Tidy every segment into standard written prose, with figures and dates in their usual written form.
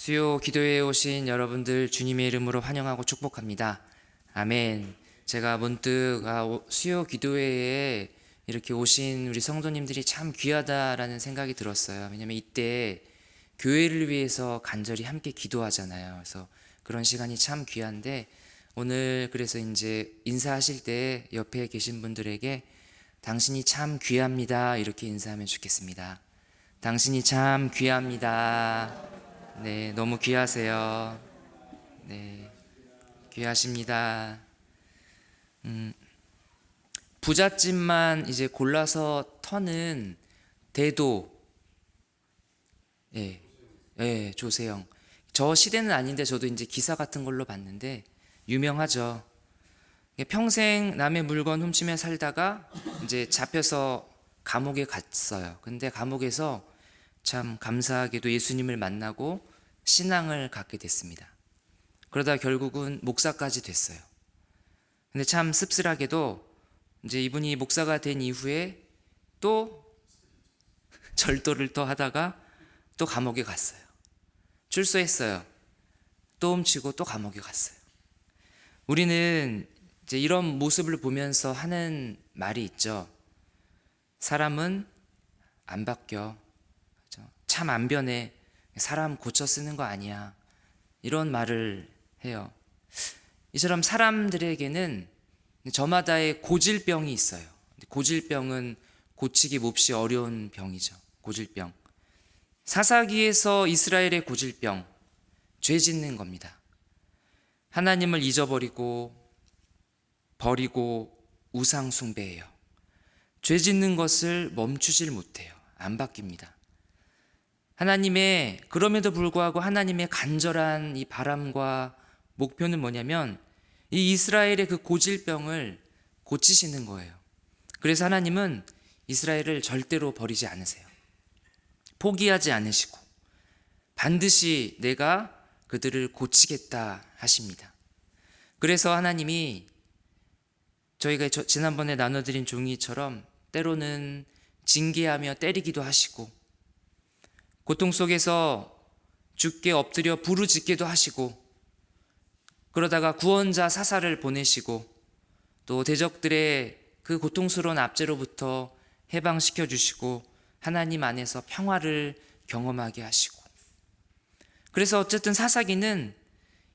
수요 기도회에 오신 여러분들 주님의 이름으로 환영하고 축복합니다. 아멘. 제가 문득 수요 기도회에 이렇게 오신 우리 성도님들이 참 귀하다라는 생각이 들었어요. 왜냐면 이때 교회를 위해서 간절히 함께 기도하잖아요. 그래서 그런 시간이 참 귀한데 오늘 그래서 이제 인사하실 때 옆에 계신 분들에게 당신이 참 귀합니다 이렇게 인사하면 좋겠습니다. 당신이 참 귀합니다. 네, 너무 귀하세요. 네, 귀하십니다. 부잣집만 이제 골라서 터는 대도, 예, 예, 조세영. 저 시대는 아닌데 저도 이제 기사 같은 걸로 봤는데 유명하죠. 평생 남의 물건 훔치며 살다가 이제 잡혀서 감옥에 갔어요. 근데 감옥에서 참 감사하게도 예수님을 만나고 신앙을 갖게 됐습니다. 그러다 결국은 목사까지 됐어요. 근데 참 씁쓸하게도 이제 이분이 목사가 된 이후에 또 절도를 또 하다가 또 감옥에 갔어요. 출소했어요. 또 훔치고 또 감옥에 갔어요. 우리는 이제 이런 모습을 보면서 하는 말이 있죠. 사람은 안 바뀌어. 참 안 변해. 사람 고쳐 쓰는 거 아니야. 이런 말을 해요. 이처럼 사람들에게는 저마다의 고질병이 있어요. 고질병은 고치기 몹시 어려운 병이죠. 고질병. 사사기에서 이스라엘의 고질병, 죄 짓는 겁니다. 하나님을 잊어버리고 버리고 우상 숭배해요. 죄 짓는 것을 멈추질 못해요. 안 바뀝니다. 그럼에도 불구하고 하나님의 간절한 이 바람과 목표는 뭐냐면 이 이스라엘의 그 고질병을 고치시는 거예요. 그래서 하나님은 이스라엘을 절대로 버리지 않으세요. 포기하지 않으시고 반드시 내가 그들을 고치겠다 하십니다. 그래서 하나님이 저희가 지난번에 나눠드린 종이처럼 때로는 징계하며 때리기도 하시고 고통 속에서 죽게 엎드려 부르짖기도 하시고 그러다가 구원자 사사를 보내시고 또 대적들의 그 고통스러운 압제로부터 해방시켜 주시고 하나님 안에서 평화를 경험하게 하시고 그래서 어쨌든 사사기는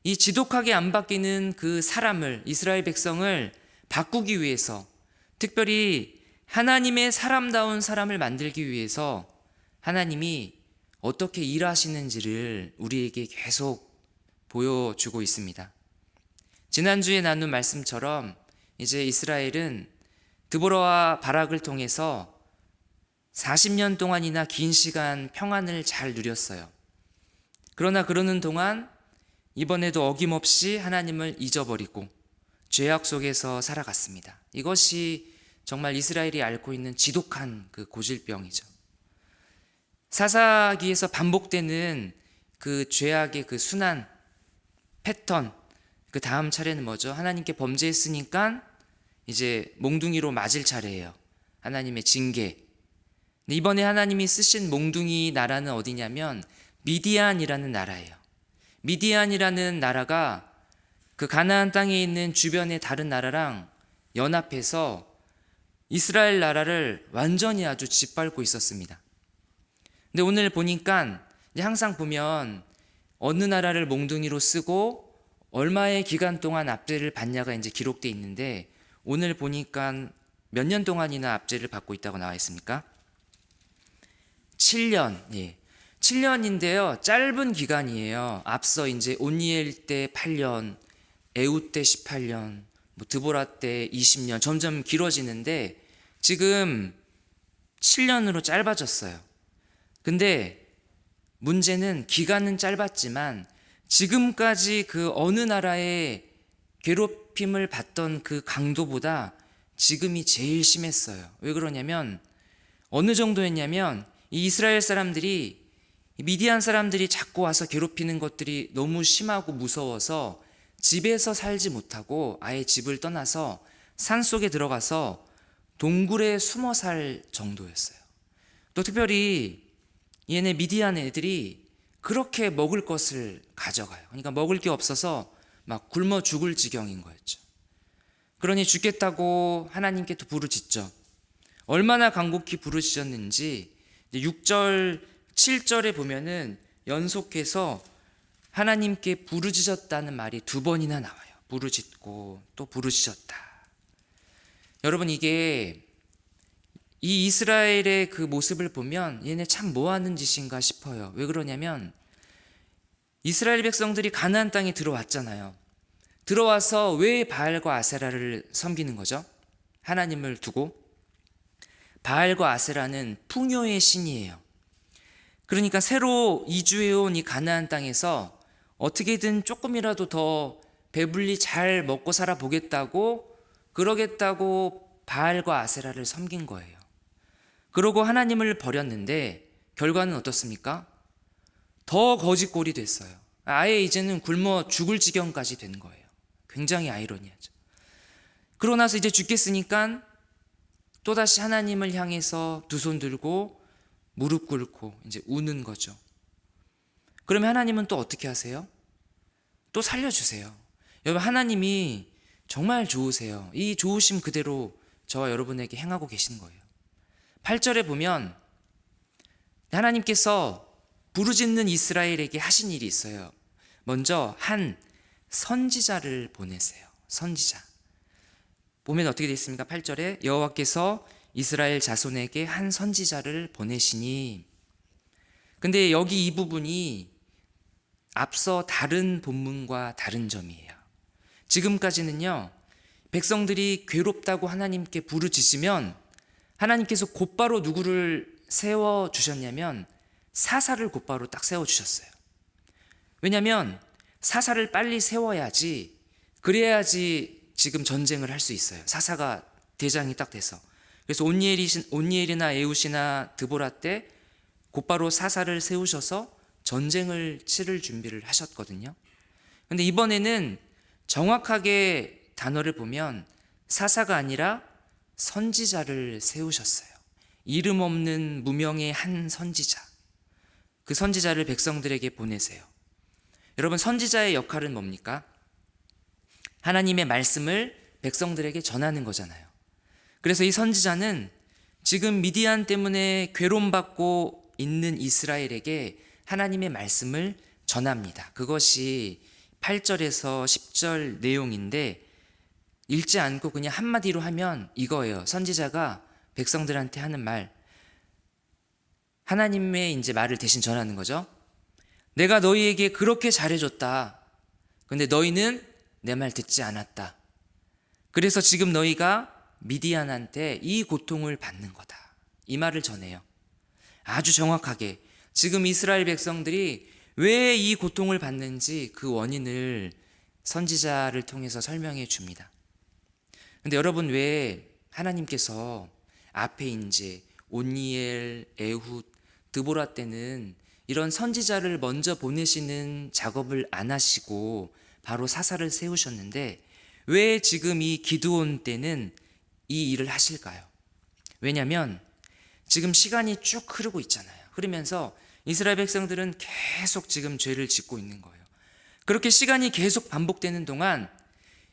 이 지독하게 안 바뀌는 그 사람을 이스라엘 백성을 바꾸기 위해서 특별히 하나님의 사람다운 사람을 만들기 위해서 하나님이 어떻게 일하시는지를 우리에게 계속 보여주고 있습니다. 지난주에 나눈 말씀처럼 이제 이스라엘은 드보라와 바락을 통해서 40년 동안이나 긴 시간 평안을 잘 누렸어요. 그러나 그러는 동안 이번에도 어김없이 하나님을 잊어버리고 죄악 속에서 살아갔습니다. 이것이 정말 이스라엘이 앓고 있는 지독한 그 고질병이죠. 사사기에서 반복되는 그 죄악의 그 순환, 패턴, 그 다음 차례는 뭐죠? 하나님께 범죄했으니까 이제 몽둥이로 맞을 차례예요. 하나님의 징계. 이번에 하나님이 쓰신 몽둥이 나라는 어디냐면 미디안이라는 나라예요. 미디안이라는 나라가 그 가나안 땅에 있는 주변의 다른 나라랑 연합해서 이스라엘 나라를 완전히 아주 짓밟고 있었습니다. 근데 오늘 보니까 항상 보면 어느 나라를 몽둥이로 쓰고 얼마의 기간 동안 압제를 받냐가 이제 기록되어 있는데 오늘 보니까 몇 년 동안이나 압제를 받고 있다고 나와 있습니까? 7년. 예. 7년인데요. 짧은 기간이에요. 앞서 이제 온니엘 때 8년, 에우 때 18년, 드보라 때 20년 점점 길어지는데 지금 7년으로 짧아졌어요. 근데 문제는 기간은 짧았지만 지금까지 그 어느 나라의 괴롭힘을 받던 그 강도보다 지금이 제일 심했어요. 왜 그러냐면 어느 정도였냐면 이 이스라엘 사람들이 미디안 사람들이 자꾸 와서 괴롭히는 것들이 너무 심하고 무서워서 집에서 살지 못하고 아예 집을 떠나서 산속에 들어가서 동굴에 숨어 살 정도였어요. 또 특별히 얘네 미디안 애들이 그렇게 먹을 것을 가져가요. 그러니까 먹을 게 없어서 막 굶어 죽을 지경인 거였죠. 그러니 죽겠다고 하나님께 또 부르짖죠. 얼마나 간곡히 부르짖었는지 6절, 7절에 보면은 연속해서 하나님께 부르짖었다는 말이 2번이나 나와요. 부르짖고 또 부르짖었다. 여러분, 이게 이 이스라엘의 그 모습을 보면 얘네 참 뭐하는 짓인가 싶어요. 왜 그러냐면 이스라엘 백성들이 가나안 땅에 들어왔잖아요. 들어와서 왜 바알과 아세라를 섬기는 거죠? 하나님을 두고. 바알과 아세라는 풍요의 신이에요. 그러니까 새로 이주해온 이 가나안 땅에서 어떻게든 조금이라도 더 배불리 잘 먹고 살아 보겠다고, 그러겠다고 바알과 아세라를 섬긴 거예요. 그러고 하나님을 버렸는데 결과는 어떻습니까? 더 거짓골이 됐어요. 아예 이제는 굶어 죽을 지경까지 된 거예요. 굉장히 아이러니하죠. 그러고 나서 이제 죽겠으니까 또다시 하나님을 향해서 두 손 들고 무릎 꿇고 이제 우는 거죠. 그러면 하나님은 또 어떻게 하세요? 또 살려주세요. 여러분, 하나님이 정말 좋으세요. 이 좋으심 그대로 저와 여러분에게 행하고 계신 거예요. 8절에 보면 하나님께서 부르짖는 이스라엘에게 하신 일이 있어요. 먼저 한 선지자를 보내세요. 선지자. 보면 어떻게 되어 있습니까? 8절에 여호와께서 이스라엘 자손에게 한 선지자를 보내시니. 근데 여기 이 부분이 앞서 다른 본문과 다른 점이에요. 지금까지는요, 백성들이 괴롭다고 하나님께 부르짖으면 하나님께서 곧바로 누구를 세워주셨냐면 사사를 곧바로 딱 세워주셨어요. 왜냐하면 사사를 빨리 세워야지, 그래야지 지금 전쟁을 할 수 있어요. 사사가 대장이 딱 돼서. 그래서 온니엘이나 에훗이나 드보라 때 곧바로 사사를 세우셔서 전쟁을 치를 준비를 하셨거든요. 근데 이번에는 정확하게 단어를 보면 사사가 아니라 선지자를 세우셨어요. 이름 없는 무명의 한 선지자. 그 선지자를 백성들에게 보내세요. 여러분, 선지자의 역할은 뭡니까? 하나님의 말씀을 백성들에게 전하는 거잖아요. 그래서 이 선지자는 지금 미디안 때문에 괴로움받고 있는 이스라엘에게 하나님의 말씀을 전합니다. 그것이 8절에서 10절 내용인데 읽지 않고 그냥 한마디로 하면 이거예요. 선지자가 백성들한테 하는 말, 하나님의 이제 말을 대신 전하는 거죠. 내가 너희에게 그렇게 잘해줬다. 근데 너희는 내 말 듣지 않았다. 그래서 지금 너희가 미디안한테 이 고통을 받는 거다. 이 말을 전해요. 아주 정확하게 지금 이스라엘 백성들이 왜 이 고통을 받는지 그 원인을 선지자를 통해서 설명해 줍니다. 근데 여러분, 왜 하나님께서 앞에 이제 온니엘, 에훗, 드보라 때는 이런 선지자를 먼저 보내시는 작업을 안 하시고 바로 사사를 세우셨는데 왜 지금 이 기드온 때는 이 일을 하실까요? 왜냐하면 지금 시간이 쭉 흐르고 있잖아요. 흐르면서 이스라엘 백성들은 계속 지금 죄를 짓고 있는 거예요. 그렇게 시간이 계속 반복되는 동안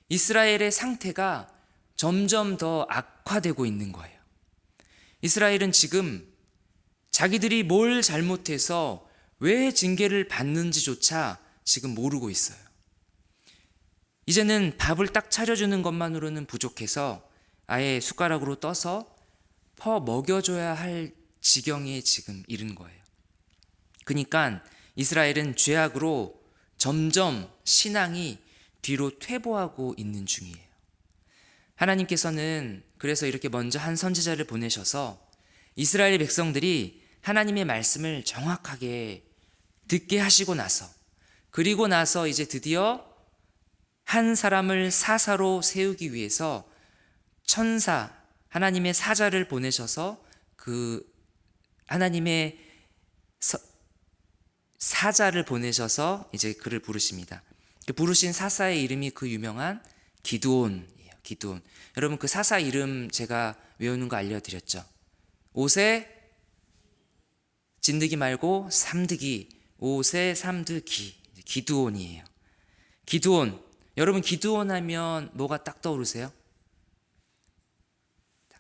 이스라엘의 상태가 점점 더 악화되고 있는 거예요. 이스라엘은 지금 자기들이 뭘 잘못해서 왜 징계를 받는지조차 지금 모르고 있어요. 이제는 밥을 딱 차려주는 것만으로는 부족해서 아예 숟가락으로 떠서 퍼 먹여줘야 할 지경에 지금 이른 거예요. 그러니까 이스라엘은 죄악으로 점점 신앙이 뒤로 퇴보하고 있는 중이에요. 하나님께서는 그래서 이렇게 먼저 한 선지자를 보내셔서 이스라엘 백성들이 하나님의 말씀을 정확하게 듣게 하시고 나서, 그리고 나서 이제 드디어 한 사람을 사사로 세우기 위해서 천사, 하나님의 사자를 보내셔서 그 하나님의 사자를 보내셔서 이제 그를 부르십니다. 그 부르신 사사의 이름이 그 유명한 기드온이에요. 기드온. 여러분, 그 사사 이름 제가 외우는 거 알려드렸죠. 옷에 진드기 말고 삼드기, 옷에 삼드 기드온이에요. 기드온. 여러분 기드온 하면 뭐가 딱 떠오르세요?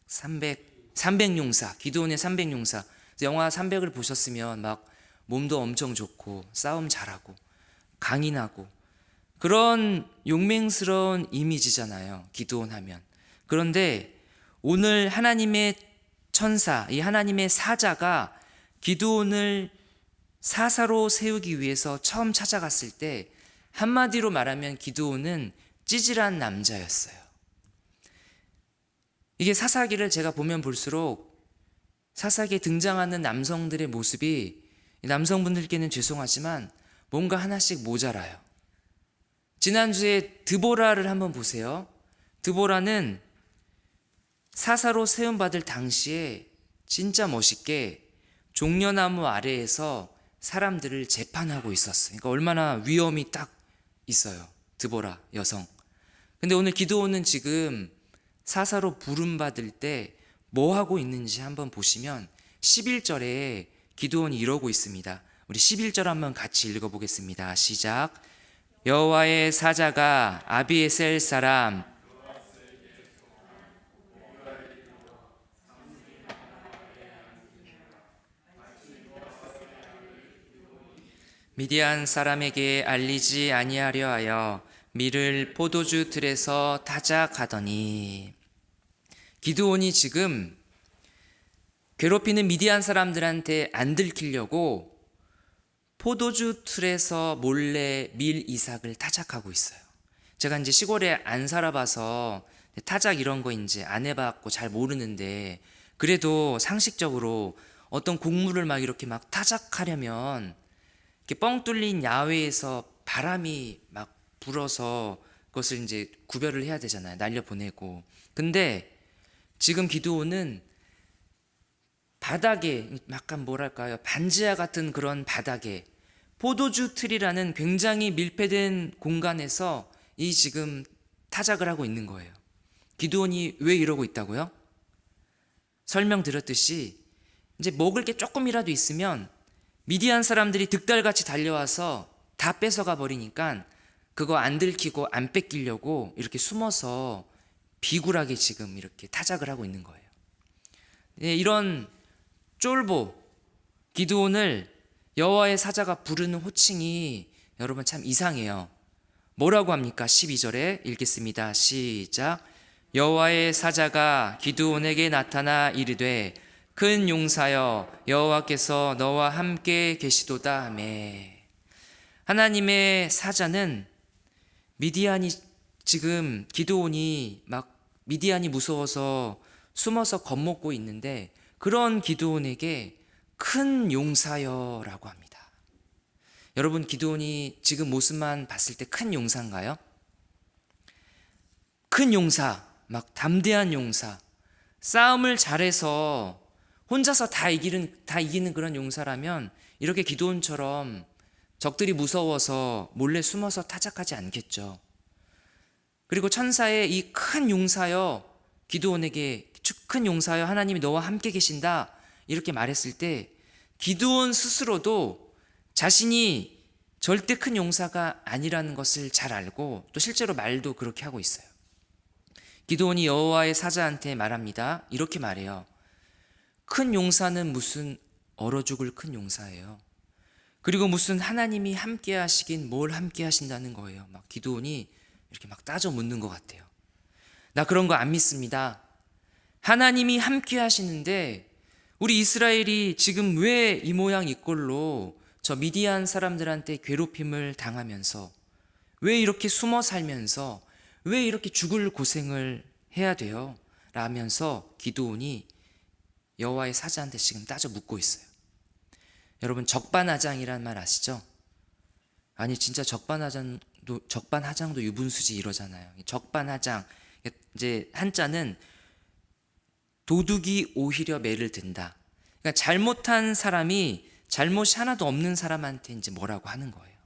300용사. 기드온의 300용사. 영화 300을 보셨으면 막 몸도 엄청 좋고 싸움 잘하고 강인하고 그런 용맹스러운 이미지잖아요. 기드온 하면. 그런데 오늘 하나님의 천사, 이 하나님의 사자가 기드온을 사사로 세우기 위해서 처음 찾아갔을 때 한마디로 말하면 기드온은 찌질한 남자였어요. 이게 사사기를 제가 보면 볼수록 사사기에 등장하는 남성들의 모습이 남성분들께는 죄송하지만 뭔가 하나씩 모자라요. 지난주에 드보라를 한번 보세요. 드보라는 사사로 세움받을 당시에 진짜 멋있게 종려나무 아래에서 사람들을 재판하고 있었어요. 그러니까 얼마나 위엄이 딱 있어요. 드보라 여성. 근데 오늘 기드온은 지금 사사로 부름받을 때 뭐 하고 있는지 한번 보시면 11절에 기드온이 이러고 있습니다. 우리 11절 한번 같이 읽어보겠습니다. 시작. 여호와의 사자가 아비에셀 사람 미디안 사람에게 알리지 아니하려 하여 밀을 포도주 틀에서 타작하더니 기드온이 지금 괴롭히는 미디안 사람들한테 안 들키려고 포도주 틀에서 몰래 밀 이삭을 타작하고 있어요. 제가 이제 시골에 안 살아봐서 타작 이런 거 이제 안 해봤고 잘 모르는데 그래도 상식적으로 어떤 곡물을 막 이렇게 막 타작하려면 이렇게 뻥 뚫린 야외에서 바람이 막 불어서 그것을 이제 구별을 해야 되잖아요. 날려보내고. 근데 지금 기드온은 바닥에 약간 뭐랄까요, 반지하 같은 그런 바닥에 포도주 틀이라는 굉장히 밀폐된 공간에서 이 지금 타작을 하고 있는 거예요. 기드온이 왜 이러고 있다고요? 설명드렸듯이 이제 먹을 게 조금이라도 있으면 미디안 사람들이 득달같이 달려와서 다 뺏어가 버리니까 그거 안 들키고 안 뺏기려고 이렇게 숨어서 비굴하게 지금 이렇게 타작을 하고 있는 거예요. 이런 쫄보 기드온을 여호와의 사자가 부르는 호칭이 여러분 참 이상해요. 뭐라고 합니까? 12절에 읽겠습니다. 시작. 여호와의 사자가 기드온에게 나타나 이르되 큰 용사여 여호와께서 너와 함께 계시도다 하매. 하나님의 사자는 미디안이 지금 기드온이 막 미디안이 무서워서 숨어서 겁먹고 있는데 그런 기드온에게 큰 용사여라고 합니다. 여러분 기드온이 지금 모습만 봤을 때 큰 용사인가요? 큰 용사, 막 담대한 용사, 싸움을 잘해서 혼자서 다 이기는 그런 용사라면 이렇게 기드온처럼 적들이 무서워서 몰래 숨어서 타작하지 않겠죠. 그리고 천사의 이 큰 용사여 기드온에게 큰 용사여 하나님이 너와 함께 계신다 이렇게 말했을 때 기드온 스스로도 자신이 절대 큰 용사가 아니라는 것을 잘 알고 또 실제로 말도 그렇게 하고 있어요. 기드온이 여호와의 사자한테 말합니다. 이렇게 말해요. 큰 용사는 무슨 얼어 죽을 큰 용사예요. 그리고 무슨 하나님이 함께 하시긴 뭘 함께 하신다는 거예요. 막 기드온이 이렇게 막 따져 묻는 것 같아요. 나 그런 거 안 믿습니다. 하나님이 함께 하시는데 우리 이스라엘이 지금 왜 이 모양 이 꼴로 저 미디안 사람들한테 괴롭힘을 당하면서 왜 이렇게 숨어 살면서 왜 이렇게 죽을 고생을 해야 돼요? 라면서 기드온이 여호와의 사자한테 지금 따져 묻고 있어요. 여러분 적반하장이란 말 아시죠? 아니 진짜 적반하장도 유분수지 이러잖아요. 적반하장 이제 한자는 도둑이 오히려 매를 든다. 그러니까 잘못한 사람이 잘못이 하나도 없는 사람한테 이제 뭐라고 하는 거예요.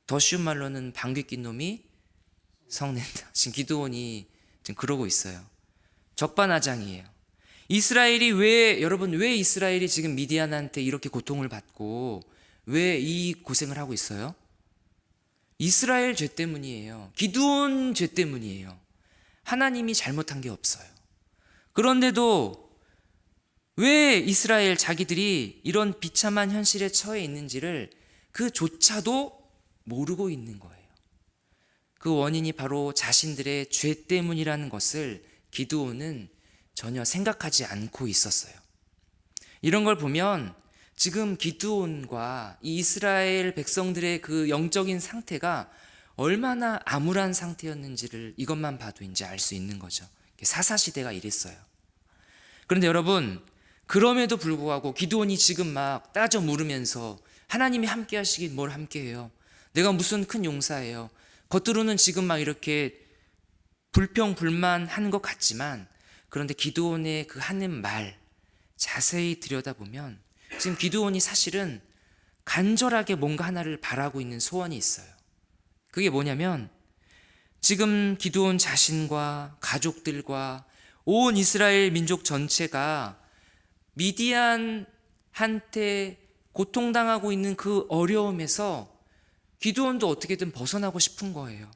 더 쉬운 말로는 방귀 낀 놈이 성낸다. 지금 기드온이 지금 그러고 있어요. 적반하장이에요. 여러분 왜 이스라엘이 지금 미디안한테 이렇게 고통을 받고 왜 이 고생을 하고 있어요? 이스라엘 죄 때문이에요. 기드온 죄 때문이에요. 하나님이 잘못한 게 없어요. 그런데도 왜 이스라엘 자기들이 이런 비참한 현실에 처해 있는지를 그조차도 모르고 있는 거예요. 그 원인이 바로 자신들의 죄 때문이라는 것을 기드온은 전혀 생각하지 않고 있었어요. 이런 걸 보면 지금 기드온과 이 이스라엘 백성들의 그 영적인 상태가 얼마나 암울한 상태였는지를 이것만 봐도 이제 알 수 있는 거죠. 사사시대가 이랬어요. 그런데 여러분, 그럼에도 불구하고 기드온이 지금 막 따져 물으면서 하나님이 함께 하시긴 뭘 함께 해요. 내가 무슨 큰 용사예요. 겉으로는 지금 막 이렇게 불평불만하는 것 같지만, 그런데 기드온의 그 하는 말 자세히 들여다보면 지금 기드온이 사실은 간절하게 뭔가 하나를 바라고 있는 소원이 있어요. 그게 뭐냐면 지금 기드온 자신과 가족들과 온 이스라엘 민족 전체가 미디안한테 고통당하고 있는 그 어려움에서 기드온도 어떻게든 벗어나고 싶은 거예요.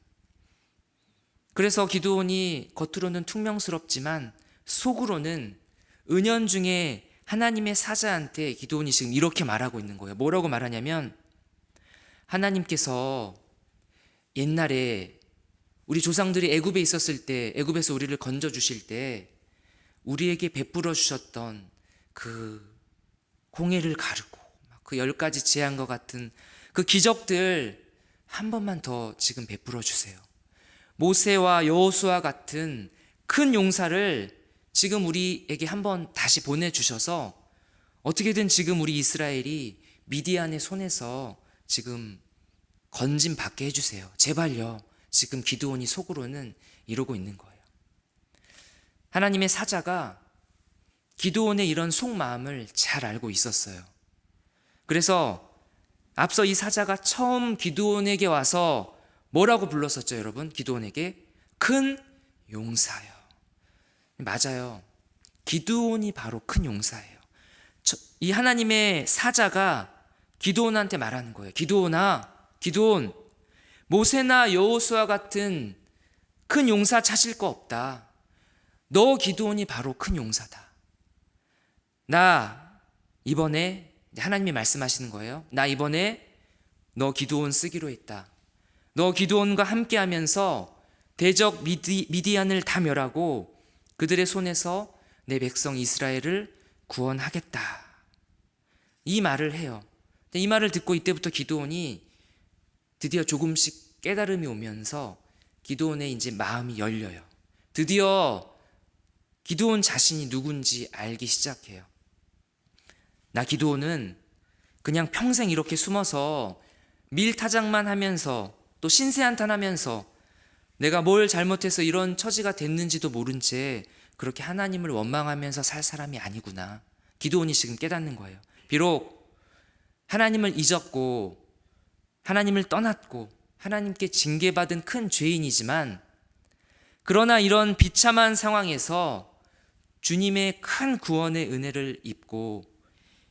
그래서 기드온이 겉으로는 퉁명스럽지만 속으로는 은연중에 하나님의 사자한테 기드온이 지금 이렇게 말하고 있는 거예요. 뭐라고 말하냐면, 하나님께서 옛날에 우리 조상들이 애굽에 있었을 때, 애굽에서 우리를 건져 주실 때 우리에게 베풀어 주셨던 그 홍해를 가르고 그 10가지 재앙과 같은 그 기적들 한 번만 더 지금 베풀어 주세요. 모세와 여호수아 같은 큰 용사를 지금 우리에게 한번 다시 보내주셔서 어떻게든 지금 우리 이스라엘이 미디안의 손에서 지금 건짐 받게 해주세요. 제발요. 지금 기드온이 속으로는 이러고 있는 거예요. 하나님의 사자가 기드온의 이런 속마음을 잘 알고 있었어요. 그래서 앞서 이 사자가 처음 기드온에게 와서 뭐라고 불렀었죠, 여러분? 기드온에게 큰 용사요. 맞아요. 기드온이 바로 큰 용사예요. 이 하나님의 사자가 기드온한테 말하는 거예요. 기드온아, 기드온, 모세나 여호수아 같은 큰 용사 찾을 거 없다. 너 기드온이 바로 큰 용사다. 나 이번에, 하나님이 말씀하시는 거예요. 나 이번에 너 기드온 쓰기로 했다. 너 기드온과 함께 하면서 대적 미디안을 다 멸하고 그들의 손에서 내 백성 이스라엘을 구원하겠다. 이 말을 해요. 이 말을 듣고 이때부터 기드온이 드디어 조금씩 깨달음이 오면서 기드온의 이제 마음이 열려요. 드디어 기드온 자신이 누군지 알기 시작해요. 나 기드온은 그냥 평생 이렇게 숨어서 밀타작만 하면서 또 신세한탄하면서 내가 뭘 잘못해서 이런 처지가 됐는지도 모른 채 그렇게 하나님을 원망하면서 살 사람이 아니구나. 기드온이 지금 깨닫는 거예요. 비록 하나님을 잊었고 하나님을 떠났고 하나님께 징계받은 큰 죄인이지만, 그러나 이런 비참한 상황에서 주님의 큰 구원의 은혜를 입고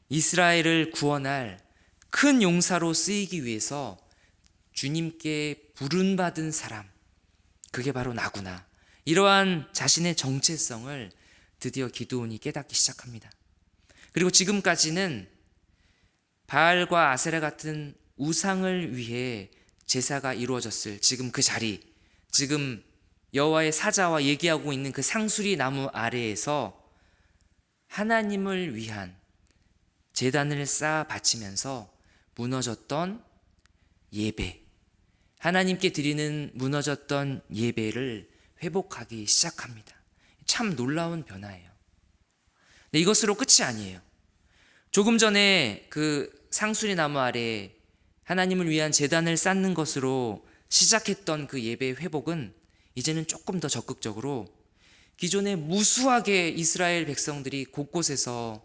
이스라엘을 구원할 큰 용사로 쓰이기 위해서 주님께 부름받은 사람, 그게 바로 나구나. 이러한 자신의 정체성을 드디어 기드온이 깨닫기 시작합니다. 그리고 지금까지는 바알과 아세라 같은 우상을 위해 제사가 이루어졌을 지금 그 자리, 지금 여호와의 사자와 얘기하고 있는 그 상수리 나무 아래에서 하나님을 위한 제단을 쌓아 바치면서 무너졌던 예배, 하나님께 드리는 무너졌던 예배를 회복하기 시작합니다. 참 놀라운 변화예요. 근데 이것으로 끝이 아니에요. 조금 전에 그 상수리 나무 아래 하나님을 위한 제단을 쌓는 것으로 시작했던 그 예배 회복은 이제는 조금 더 적극적으로 기존에 무수하게 이스라엘 백성들이 곳곳에서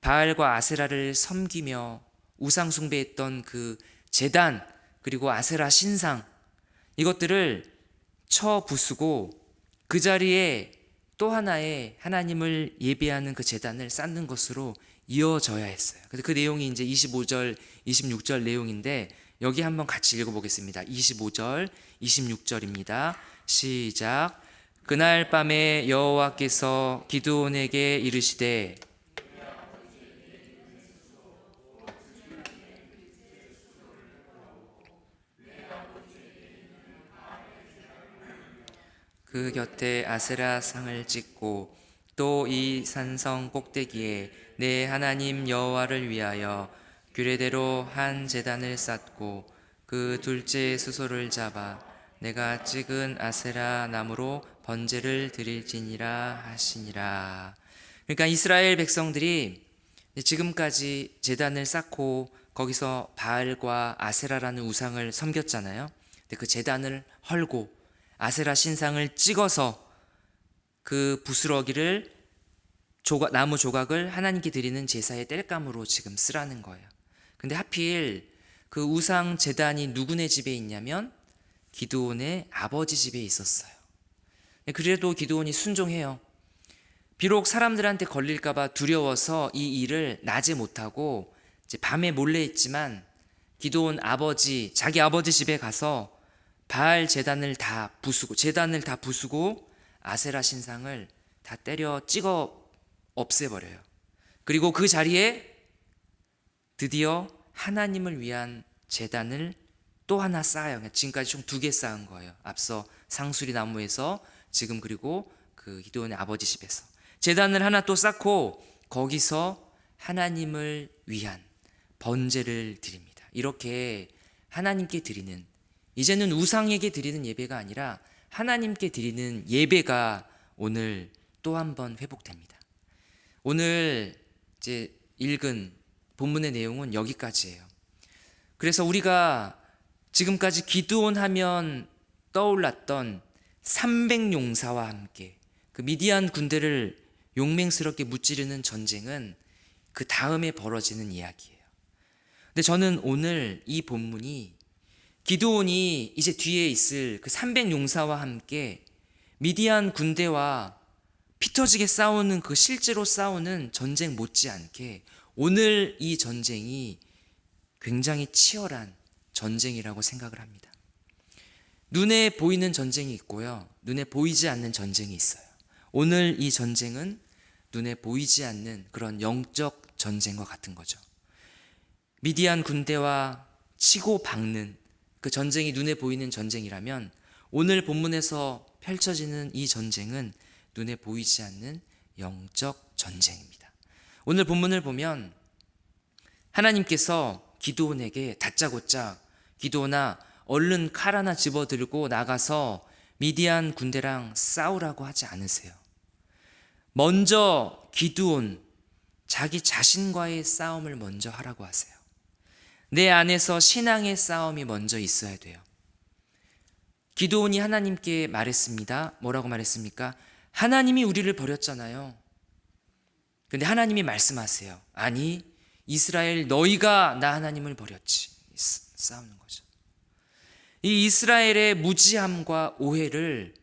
바알과 아세라를 섬기며 우상 숭배했던 그 제단, 그리고 아세라 신상, 이것들을 쳐 부수고 그 자리에 또 하나의 하나님을 예배하는 그 제단을 쌓는 것으로 이어져야 했어요. 그래서 그 내용이 이제 25절, 26절 내용인데 여기 한번 같이 읽어보겠습니다. 25절, 26절입니다. 시작. 그날 밤에 여호와께서 기드온에게 이르시되 그 곁에 아세라 상을 찍고 또 이 산성 꼭대기에 내 하나님 여호와를 위하여 규례대로 한 제단을 쌓고 그 둘째 수소를 잡아 내가 찍은 아세라 나무로 번제를 드릴지니라 하시니라. 그러니까 이스라엘 백성들이 지금까지 제단을 쌓고 거기서 바알과 아세라라는 우상을 섬겼잖아요. 근데 그 제단을 헐고 아세라 신상을 찍어서 그 부스러기를 나무 조각을 하나님께 드리는 제사의 땔감으로 지금 쓰라는 거예요. 근데 하필 그 우상 제단이 누구네 집에 있냐면 기드온의 아버지 집에 있었어요. 그래도 기드온이 순종해요. 비록 사람들한테 걸릴까봐 두려워서 이 일을 낮에 못하고 이제 밤에 몰래 했지만 기드온 아버지, 자기 아버지 집에 가서 바알 제단을 다 부수고 아세라 신상을 다 때려 찍어 없애버려요. 그리고 그 자리에 드디어 하나님을 위한 제단을 또 하나 쌓아요. 지금까지 총 2개 쌓은 거예요. 앞서 상수리 나무에서 지금 그리고 그 기드온의 아버지 집에서 제단을 하나 또 쌓고 거기서 하나님을 위한 번제를 드립니다. 이렇게 하나님께 드리는, 이제는 우상에게 드리는 예배가 아니라 하나님께 드리는 예배가 오늘 또 한 번 회복됩니다. 오늘 이제 읽은 본문의 내용은 여기까지예요. 그래서 우리가 지금까지 기드온 하면 떠올랐던 300용사와 함께 그 미디안 군대를 용맹스럽게 무찌르는 전쟁은 그 다음에 벌어지는 이야기예요. 근데 저는 오늘 이 본문이 기드온이 이제 뒤에 있을 그 300용사와 함께 미디안 군대와 피터지게 싸우는 그 실제로 싸우는 전쟁 못지않게 오늘 이 전쟁이 굉장히 치열한 전쟁이라고 생각을 합니다. 눈에 보이는 전쟁이 있고요. 눈에 보이지 않는 전쟁이 있어요. 오늘 이 전쟁은 눈에 보이지 않는 그런 영적 전쟁과 같은 거죠. 미디안 군대와 치고 박는 그 전쟁이 눈에 보이는 전쟁이라면 오늘 본문에서 펼쳐지는 이 전쟁은 눈에 보이지 않는 영적 전쟁입니다. 오늘 본문을 보면 하나님께서 기드온에게 다짜고짜 기드온아 얼른 칼 하나 집어들고 나가서 미디안 군대랑 싸우라고 하지 않으세요. 먼저 기드온 자기 자신과의 싸움을 먼저 하라고 하세요. 내 안에서 신앙의 싸움이 먼저 있어야 돼요. 기드온이 하나님께 말했습니다. 뭐라고 말했습니까? 하나님이 우리를 버렸잖아요. 근데 하나님이 말씀하세요. 아니, 이스라엘 너희가 나 하나님을 버렸지. 싸우는 거죠. 이 이스라엘의 무지함과 오해를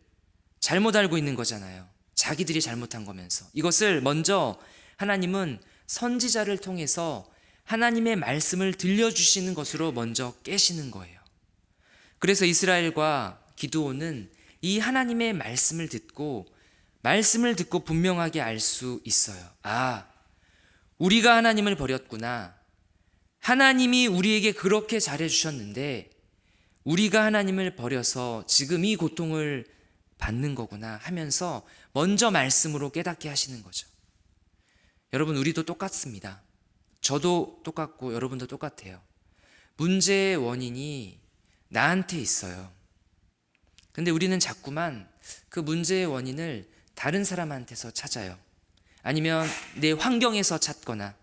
잘못 알고 있는 거잖아요. 자기들이 잘못한 거면서. 이것을 먼저 하나님은 선지자를 통해서 하나님의 말씀을 들려주시는 것으로 먼저 깨시는 거예요. 그래서 이스라엘과 기드온은 이 하나님의 말씀을 듣고 분명하게 알 수 있어요. 아, 우리가 하나님을 버렸구나. 하나님이 우리에게 그렇게 잘해주셨는데 우리가 하나님을 버려서 지금 이 고통을 받는 거구나 하면서 먼저 말씀으로 깨닫게 하시는 거죠. 여러분, 우리도 똑같습니다. 저도 똑같고 여러분도 똑같아요. 문제의 원인이 나한테 있어요. 근데 우리는 자꾸만 그 문제의 원인을 다른 사람한테서 찾아요. 아니면 내 환경에서 찾거나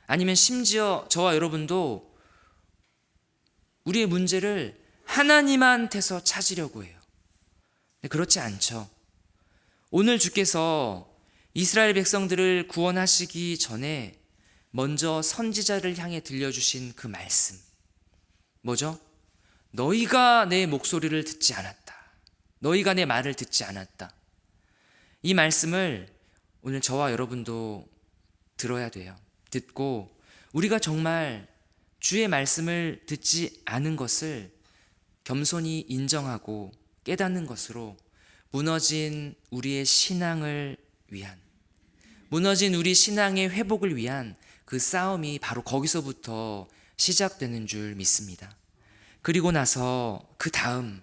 아니면 심지어 저와 여러분도 우리의 문제를 하나님한테서 찾으려고 해요. 근데 그렇지 않죠. 오늘 주께서 이스라엘 백성들을 구원하시기 전에 먼저 선지자를 향해 들려주신 그 말씀 뭐죠? 너희가 내 목소리를 듣지 않았다. 너희가 내 말을 듣지 않았다. 이 말씀을 오늘 저와 여러분도 들어야 돼요. 듣고 우리가 정말 주의 말씀을 듣지 않은 것을 겸손히 인정하고 깨닫는 것으로 무너진 우리의 신앙을 위한, 무너진 우리 신앙의 회복을 위한 그 싸움이 바로 거기서부터 시작되는 줄 믿습니다. 그리고 나서 그 다음,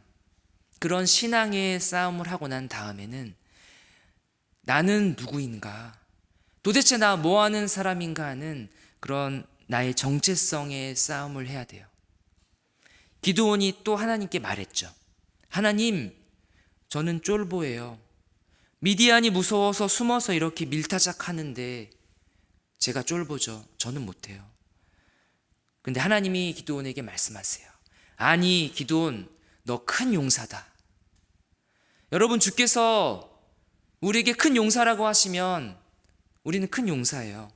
그런 신앙의 싸움을 하고 난 다음에는 나는 누구인가? 도대체 나 뭐 하는 사람인가 하는 그런 나의 정체성의 싸움을 해야 돼요. 기드온이 또 하나님께 말했죠. 하나님, 저는 쫄보예요. 미디안이 무서워서 숨어서 이렇게 밀타작하는데 제가 쫄보죠. 저는 못해요. 근데 하나님이 기드온에게 말씀하세요. 아니, 기드온, 너 큰 용사다. 여러분, 주께서 우리에게 큰 용사라고 하시면 우리는 큰 용사예요.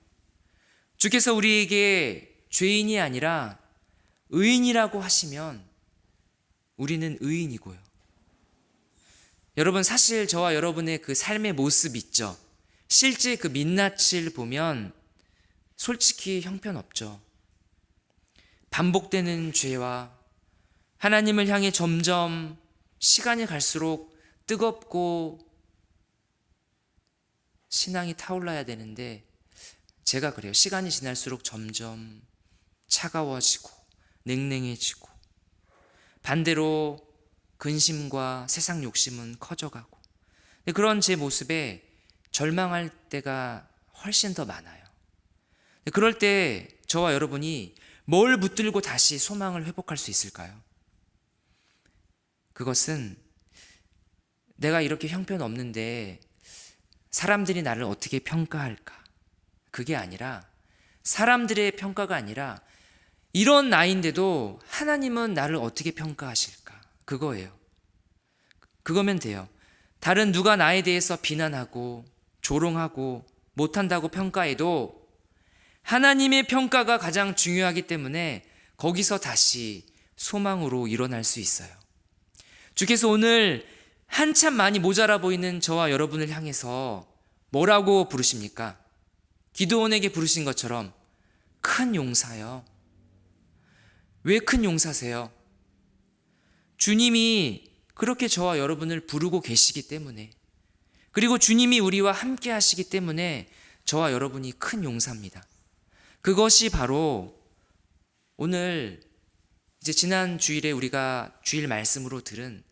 주께서 우리에게 죄인이 아니라 의인이라고 하시면 우리는 의인이고요. 여러분, 사실 저와 여러분의 그 삶의 모습 있죠. 실제 그 민낯을 보면 솔직히 형편없죠. 반복되는 죄와 하나님을 향해 점점 시간이 갈수록 뜨겁고 신앙이 타올라야 되는데 제가 그래요. 시간이 지날수록 점점 차가워지고 냉랭해지고 반대로 근심과 세상 욕심은 커져가고 그런 제 모습에 절망할 때가 훨씬 더 많아요. 그럴 때 저와 여러분이 뭘 붙들고 다시 소망을 회복할 수 있을까요? 그것은 내가 이렇게 형편없는데 사람들이 나를 어떻게 평가할까? 그게 아니라 사람들의 평가가 아니라 이런 나이인데도 하나님은 나를 어떻게 평가하실까? 그거예요. 그거면 돼요. 다른 누가 나에 대해서 비난하고 조롱하고 못한다고 평가해도 하나님의 평가가 가장 중요하기 때문에 거기서 다시 소망으로 일어날 수 있어요. 주께서 오늘 한참 많이 모자라 보이는 저와 여러분을 향해서 뭐라고 부르십니까? 기드온에게 부르신 것처럼 큰 용사요. 왜 큰 용사세요? 주님이 그렇게 저와 여러분을 부르고 계시기 때문에, 그리고 주님이 우리와 함께 하시기 때문에 저와 여러분이 큰 용사입니다. 그것이 바로 오늘 이제 지난 주일에 우리가 주일 말씀으로 들은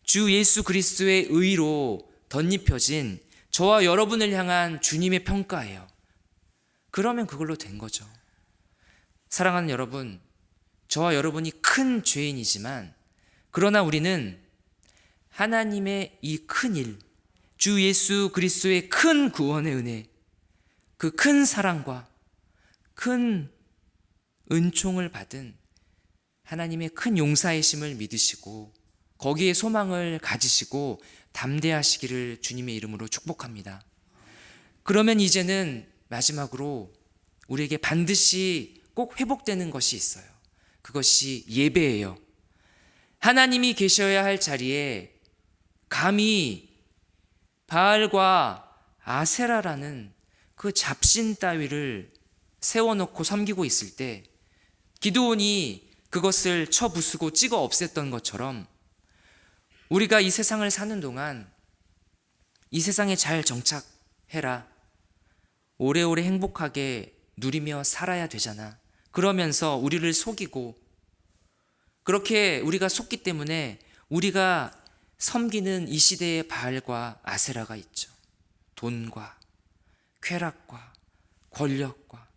주 예수 그리스도의 의로 덧입혀진 저와 여러분을 향한 주님의 평가예요. 그러면 그걸로 된 거죠. 사랑하는 여러분, 저와 여러분이 큰 죄인이지만 그러나 우리는 하나님의 이 큰 일, 주 예수 그리스도의 큰 구원의 은혜, 그 큰 사랑과 큰 은총을 받은 하나님의 큰 용사이심을 믿으시고 거기에 소망을 가지시고 담대하시기를 주님의 이름으로 축복합니다. 그러면 이제는 마지막으로 우리에게 반드시 꼭 회복되는 것이 있어요. 그것이 예배예요. 하나님이 계셔야 할 자리에 감히 바알과 아세라라는 그 잡신 따위를 세워놓고 섬기고 있을 때 기드온이 그것을 쳐부수고 찍어 없앴던 것처럼 우리가 이 세상을 사는 동안 이 세상에 잘 정착해라, 오래오래 행복하게 누리며 살아야 되잖아, 그러면서 우리를 속이고 그렇게 우리가 속기 때문에 우리가 섬기는 이 시대의 바알과 아세라가 있죠. 돈과 쾌락과 권력과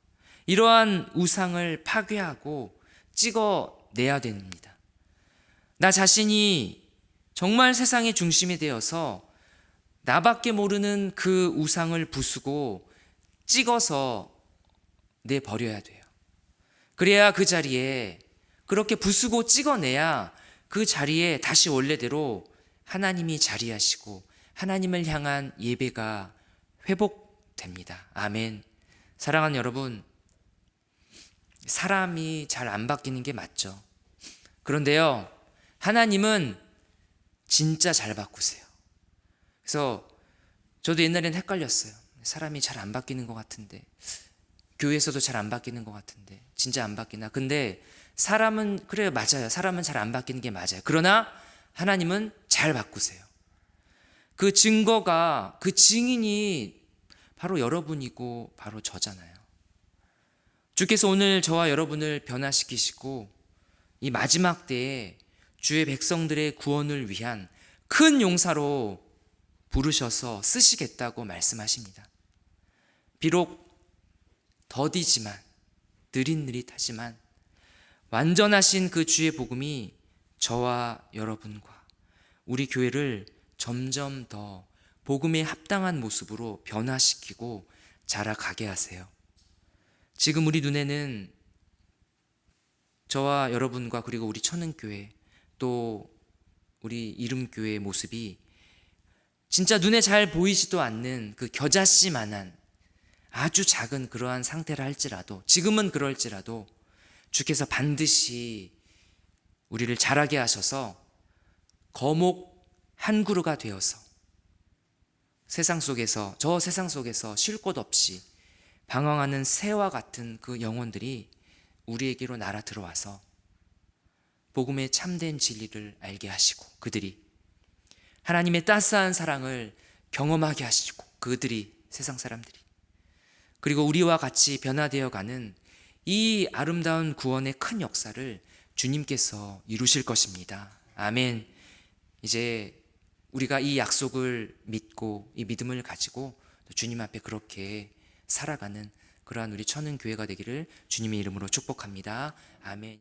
이러한 우상을 파괴하고 찍어내야 됩니다. 나 자신이 정말 세상의 중심이 되어서 나밖에 모르는 그 우상을 부수고 찍어서 내버려야 돼요. 그래야 그 자리에, 그렇게 부수고 찍어내야 그 자리에 다시 원래대로 하나님이 자리하시고 하나님을 향한 예배가 회복됩니다. 아멘. 사랑하는 여러분, 사람이 잘 안 바뀌는 게 맞죠. 그런데요, 하나님은 진짜 잘 바꾸세요. 그래서 저도 옛날엔 헷갈렸어요. 사람이 잘 안 바뀌는 것 같은데 교회에서도 잘 안 바뀌는 것 같은데 진짜 안 바뀌나? 근데 사람은 그래요, 맞아요. 사람은 잘 안 바뀌는 게 맞아요. 그러나 하나님은 잘 바꾸세요. 그 증거가, 그 증인이 바로 여러분이고 바로 저잖아요. 주께서 오늘 저와 여러분을 변화시키시고 이 마지막 때에 주의 백성들의 구원을 위한 큰 용사로 부르셔서 쓰시겠다고 말씀하십니다. 비록 더디지만, 느릿느릿하지만 완전하신 그 주의 복음이 저와 여러분과 우리 교회를 점점 더 복음에 합당한 모습으로 변화시키고 자라가게 하세요. 지금 우리 눈에는 저와 여러분과 그리고 우리 천은교회 또 우리 이름교회의 모습이 진짜 눈에 잘 보이지도 않는 그 겨자씨만한 아주 작은 그러한 상태라 할지라도, 지금은 그럴지라도 주께서 반드시 우리를 자라게 하셔서 거목 한 그루가 되어서 세상 속에서, 저 세상 속에서 쉴 곳 없이 방황하는 새와 같은 그 영혼들이 우리에게로 날아 들어와서 복음의 참된 진리를 알게 하시고 그들이 하나님의 따스한 사랑을 경험하게 하시고 그들이, 세상 사람들이, 그리고 우리와 같이 변화되어 가는 이 아름다운 구원의 큰 역사를 주님께서 이루실 것입니다. 아멘. 이제 우리가 이 약속을 믿고 이 믿음을 가지고 주님 앞에 그렇게 살아가는 그러한 우리 천은교회가 되기를 주님의 이름으로 축복합니다. 아멘.